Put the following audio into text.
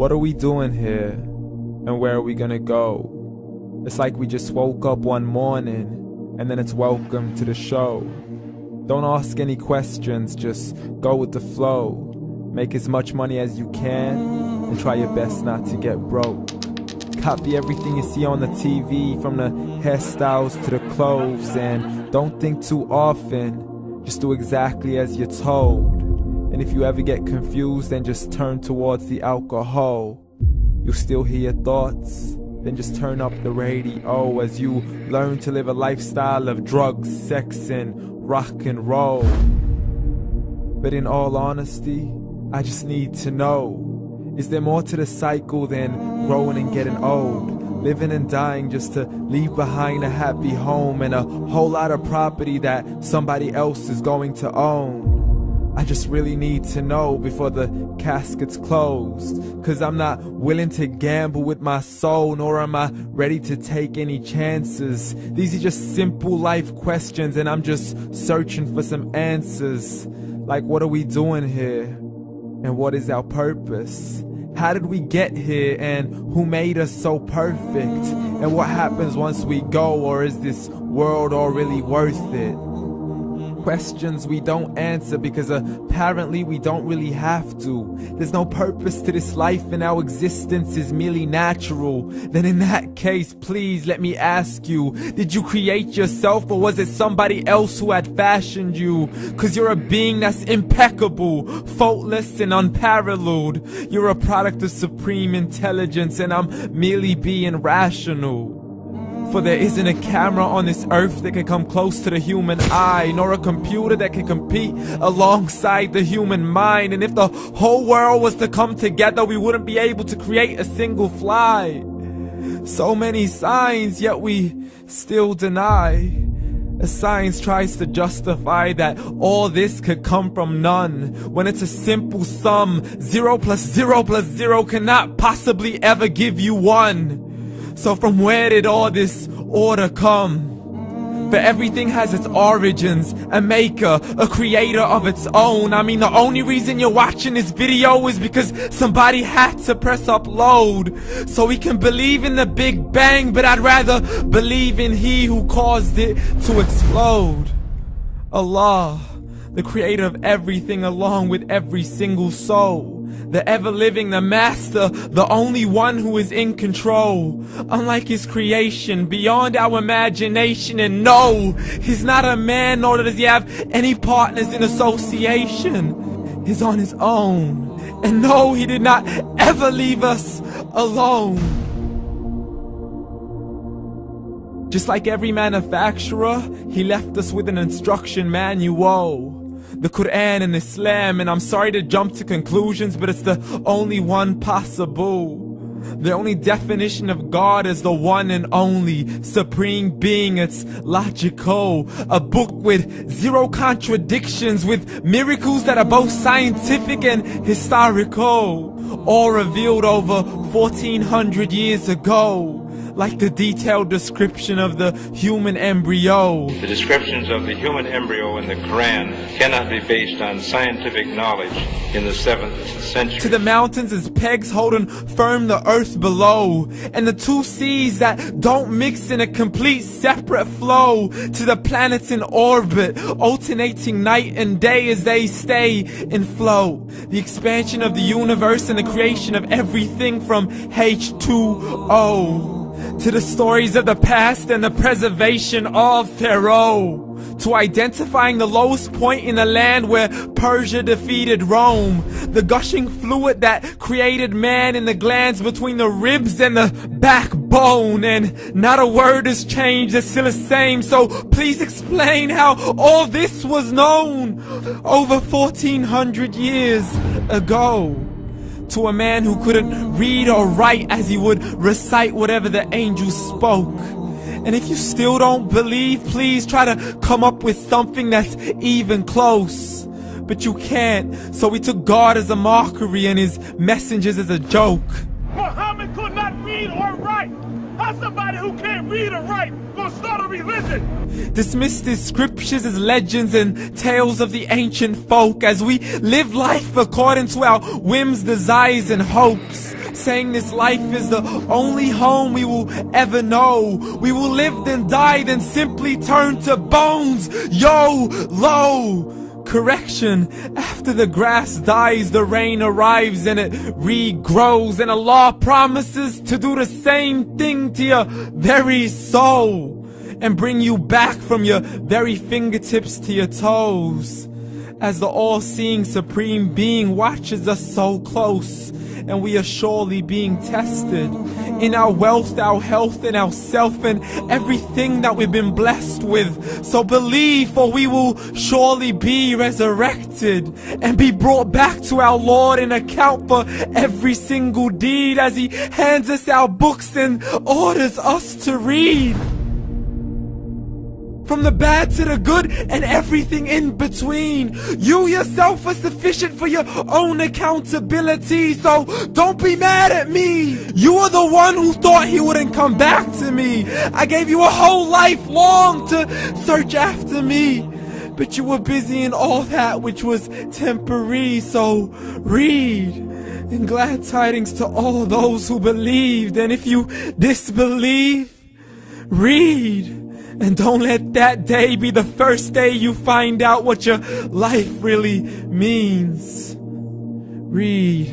What are we doing here? And where are we gonna go? It's like we just woke up one morning and then it's welcome to the show. Don't ask any questions, just go with the flow. Make as much money as you can and try your best not to get broke. Copy everything you see on the TV, from the hairstyles to the clothes, and don't think too often, just do exactly as you're told. And if you ever get confused, then just turn towards the alcohol. You'll still hear your thoughts, then just turn up the radio as you learn to live a lifestyle of drugs, sex, and rock and roll. But in all honesty, I just need to know, is there more to the cycle than growing and getting old? Living and dying just to leave behind a happy home and a whole lot of property that somebody else is going to own. I just really need to know before the casket's closed, 'cause I'm not willing to gamble with my soul, nor am I ready to take any chances. These are just simple life questions and I'm just searching for some answers. Like, what are we doing here? And what is our purpose? How did we get here, and who made us so perfect? And what happens once we go, or is this world all really worth it? Questions we don't answer because apparently we don't really have to. There's no purpose to this life and our existence is merely natural. Then in that case, please let me ask you, did you create yourself, or was it somebody else who had fashioned you? 'Cause you're a being that's impeccable, faultless and unparalleled. You're a product of supreme intelligence and I'm merely being rational. For there isn't a camera on this earth that can come close to the human eye, nor a computer that can compete alongside the human mind. And if the whole world was to come together, we wouldn't be able to create a single fly. So many signs, yet we still deny. As science tries to justify that all this could come from none, when it's a simple sum. 0 plus 0 plus 0 cannot possibly ever give you 1. So from where did all this order come? For everything has its origins, a maker, a creator of its own. I mean, the only reason you're watching this video is because somebody had to press upload. So we can believe in the Big Bang, but I'd rather believe in He who caused it to explode. Allah, the creator of everything along with every single soul. The ever-living, the master, the only one who is in control. Unlike his creation, beyond our imagination. And no, he's not a man, nor does he have any partners in association. He's on his own. And no, he did not ever leave us alone. Just like every manufacturer, he left us with an instruction manual. The Quran and Islam, and I'm sorry to jump to conclusions, but it's the only one possible. The only definition of God is the one and only supreme being. It's logical, a book with 0 contradictions, with miracles that are both scientific and historical, all revealed over 1400 years ago. Like the detailed description of the human embryo. The descriptions of the human embryo in the Quran cannot be based on scientific knowledge in the 7th century. To the mountains as pegs holding firm the earth below, and the 2 seas that don't mix in a complete separate flow. To the planets in orbit, alternating night and day as they stay in flow. The expansion of the universe and the creation of everything from H2O. To the stories of the past and the preservation of Pharaoh. To identifying the lowest point in the land where Persia defeated Rome. The gushing fluid that created man in the glands between the ribs and the backbone. And not a word has changed, it's still the same. So please explain how all this was known over 1400 years ago. To a man who couldn't read or write, as he would recite whatever the angels spoke. And if you still don't believe, please try to come up with something that's even close. But you can't, so we took God as a mockery and his messengers as a joke. Muhammad could not read or write. How's somebody who can't read or write gonna start a religion? Dismissed his scriptures as legends and tales of the ancient folk, as we live life according to our whims, desires, and hopes. saying this life is the only home we will ever know. We will live then die, then simply turn to bones. YOLO! Correction, after the grass dies, the rain arrives and it regrows, and Allah promises to do the same thing to your very soul and bring you back from your very fingertips to your toes, as the all-seeing supreme being watches us so close, and we are surely being tested in our wealth, our health, and our self, and everything that we've been blessed with. So believe, for we will surely be resurrected and be brought back to our Lord and account for every single deed, as He hands us our books and orders us to read. From the bad to the good and everything in between. You yourself are sufficient for your own accountability, so don't be mad at me. You are the one who thought He wouldn't come back to me. I gave you a whole life long to search after me, but you were busy in all that which was temporary. So read, and glad tidings to all those who believed. And if you disbelieve, read. And don't let that day be the first day you find out what your life really means. Read.